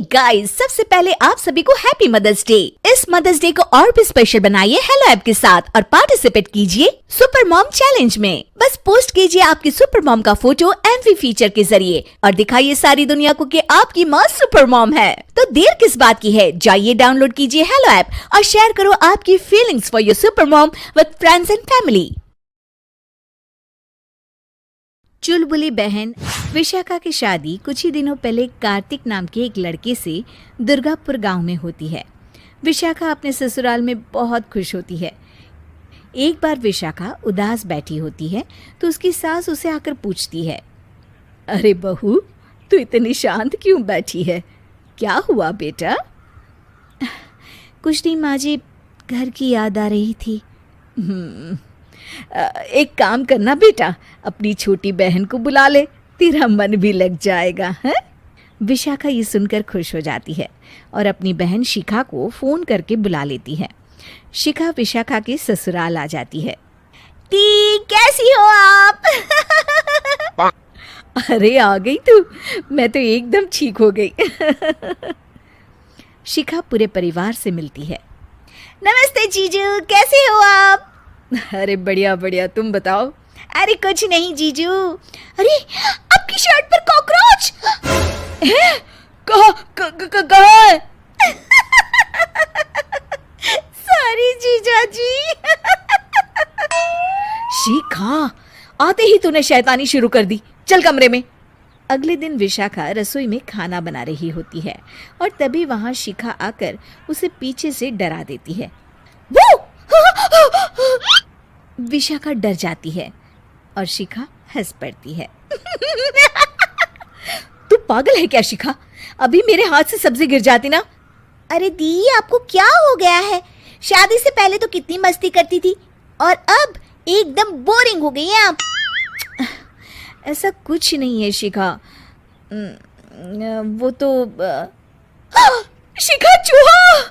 Guys, सबसे पहले आप सभी को हैप्पी मदर्स डे। इस मदर्स डे को और भी स्पेशल बनाइए हेलो ऐप के साथ और पार्टिसिपेट कीजिए सुपर मॉम चैलेंज में। बस पोस्ट कीजिए आपकी सुपर मॉम का फोटो एमवी फीचर के जरिए और दिखाइए सारी दुनिया को कि आपकी माँ सुपर मॉम है। तो देर किस बात की है, जाइए डाउनलोड कीजिए हेलो ऐप और शेयर करो आपकी feelings for your super mom with friends and family. चुलबुली बहन विशाखा की शादी कुछ ही दिनों पहले कार्तिक नाम के एक लड़के से दुर्गापुर गांव में होती है। विशाखा अपने ससुराल में बहुत खुश होती है। एक बार विशाखा उदास बैठी होती है तो उसकी सास उसे आकर पूछती है, अरे बहू, तू इतनी शांत क्यों बैठी है? क्या हुआ बेटा? कुछ नहीं माँ जी, घर की याद आ रही थी। एक काम करना बेटा, अपनी छोटी बहन को बुला ले, तेरा मन भी लग जाएगा है? विशाखा ये सुनकर खुश हो जाती है और अपनी बहन शिखा को फोन करके बुला लेती है। शिखा विशाखा के ससुराल आ जाती है। टी, कैसी हो आप? अरे आ गई तू, मैं तो एकदम ठीक हो गई। शिखा पूरे परिवार से मिलती है। नमस्ते जीजू, कैसे हो आप? अरे बढ़िया बढ़िया, तुम बताओ। अरे कुछ नहीं जीजू। अरे आपकी शर्ट पर कॉकरोच है? कहाँ है? सॉरी जीजा जी। शिखा, आते ही तूने शैतानी शुरू कर दी, चल कमरे में। अगले दिन विशाखा रसोई में खाना बना रही होती है और तभी वहां शिखा आकर उसे पीछे से डरा देती है। वो विशाखा डर जाती है और शिखा हंस पड़ती है। तू पागल है क्या शिखा? अभी मेरे हाथ से सब्जी गिर जाती ना। अरे दी, आपको क्या हो गया है? शादी से पहले तो कितनी मस्ती करती थी और अब एकदम बोरिंग हो गई हैं आप। ऐसा कुछ नहीं है शिखा, वो तो शिखा, चूहा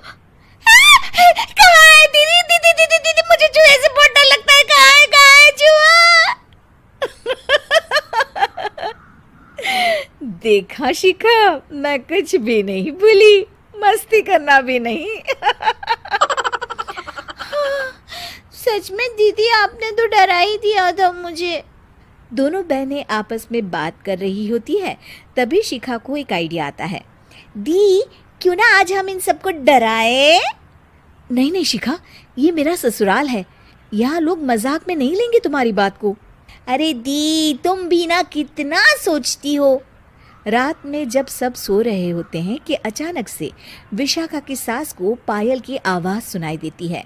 कहाँ है? दीदी दीदी दीदी दीदी, मुझे चूहे से बहुत डर लगता है। कहाँ है चूहा? देखा शिखा, मैं कुछ भी नहीं भूली, मस्ती करना भी नहीं। सच में दीदी, आपने तो डरा ही दिया था मुझे। दोनों बहनें आपस में बात कर रही होती है। तभी शिखा को एक आइडिया आता है। दी, क्यों ना आज हम इन सबको डराए? नहीं नहीं शिखा, ये मेरा ससुराल है, यहाँ लोग मजाक में नहीं लेंगे तुम्हारी बात को। अरे दी, तुम भी ना कितना सोचती हो। रात में जब सब सो रहे होते हैं कि अचानक से विशाखा की सास को पायल की आवाज़ सुनाई देती है।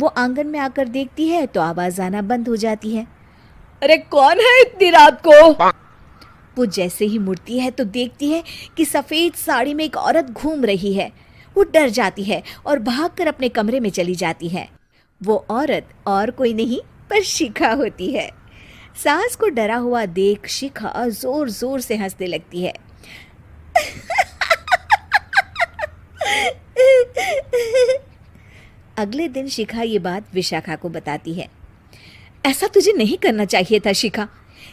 वो आंगन में आकर देखती है तो आवाज़ आना बंद हो जाती है। अरे कौन है इतनी रात को? वो जैसे ही मुड़ती है तो देखती है कि सफ़ेद साड़ी में एक औरत घूम रही है। वो डर जाती है और भागकर अपने कमरे में चली जाती है। वो औरत और कोई नहीं पर शिखा होती है। सास को डरा हुआ देख शिखा जोर जोर से हंसने लगती है। अगले दिन शिखा ये बात विशाखा को बताती है। ऐसा तुझे नहीं करना चाहिए था शिखा,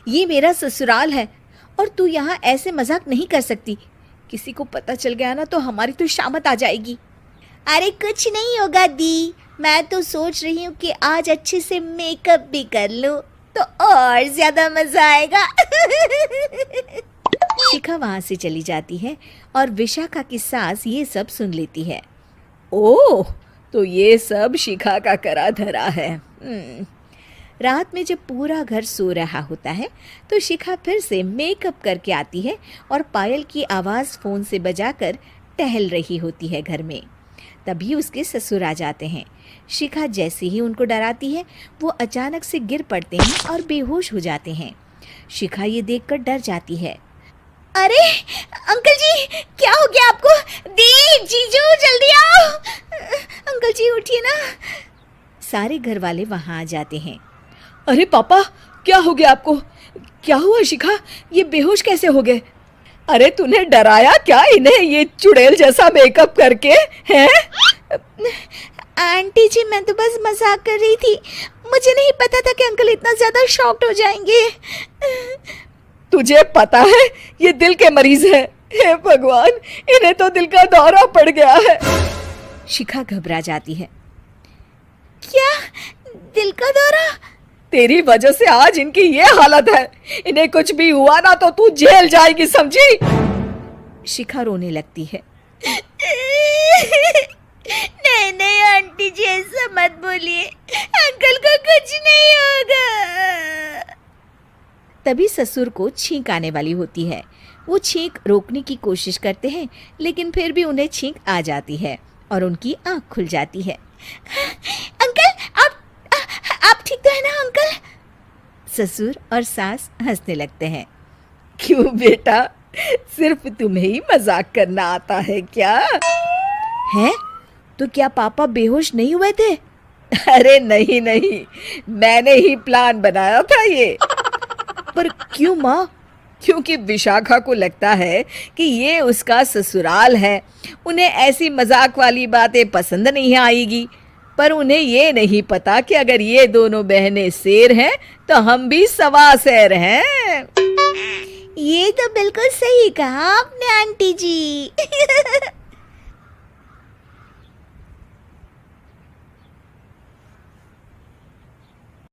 ये मेरा ससुराल है और तू यहाँ ऐसे मजाक नहीं कर सकती। किसी को पता चल गया ना तो हमारी तो शामत आ जाएगी। अरे कुछ नहीं होगा दी, मैं तो सोच रही हूँ कि आज अच्छे से मेकअप भी कर लूँ तो और ज्यादा मजा आएगा। शिखा वहां से चली जाती है और विशाखा की सास ये सब सुन लेती है। ओह, तो ये सब शिखा का करा धरा है। रात में जब पूरा घर सो रहा होता है तो शिखा फिर से मेकअप करके आती है और पायल की आवाज़ फ़ोन से बजाकर टहल रही होती है घर में। तभी उसके ससुर आ जाते हैं। शिखा जैसे ही उनको डराती है वो अचानक से गिर पड़ते हैं और बेहोश हो जाते हैं। शिखा ये देखकर डर जाती है। अरे अंकल जी, क्या हो गया आपको? दी, जीजू, जल्दी आओ। अंकल जी उठिए ना। सारे घर वाले वहाँ आ जाते हैं। अरे पापा, क्या हो गया आपको? क्या हुआ शिखा, ये बेहोश कैसे हो गए? अरे तूने डराया क्या इन्हें ये चुड़ैल जैसा मेकअप करके हैं? आंटी जी, मैं तो बस मजाक कर रही थी, मुझे नहीं पता था कि अंकल इतना ज्यादा शॉक्ड हो जाएंगे। तुझे पता है ये दिल के मरीज है, हे भगवान, इन्हें तो दिल का दौरा पड़ गया है। शिखा घबरा जाती है। क्या दिल का दौरा? तेरी वजह से आज इनकी ये हालत है। इन्हें कुछ भी हुआ ना तो तू जेल जाएगी, समझी? शिखा रोने लगती है। नहीं नहीं आंटी जी, ऐसा मत बोलिए, अंकल को कुछ नहीं होगा। तभी ससुर को छींक आने वाली होती है। वो छींक रोकने की कोशिश करते हैं, लेकिन फिर भी उन्हें छींक आ जाती है और उनकी आंख खुल जाती है। अंकल, आप ठीक तो है ना अंकल? ससुर और सास हंसने लगते हैं। क्यों बेटा, सिर्फ तुम्हें ही मजाक करना आता है क्या? है तो क्या पापा बेहोश नहीं हुए थे? अरे नहीं नहीं, मैंने ही प्लान बनाया था ये। पर क्यों माँ? क्योंकि विशाखा को लगता है कि ये उसका ससुराल है। उन्हें ऐसी मजाक वाली बातें पसंद नहीं आएगी। पर उन्हें ये नहीं पता कि अगर ये दोनों बहनें शेर हैं तो हम भी सवा शेर हैं। ये तो बिल्कुल सही कहा आपने आंटी जी।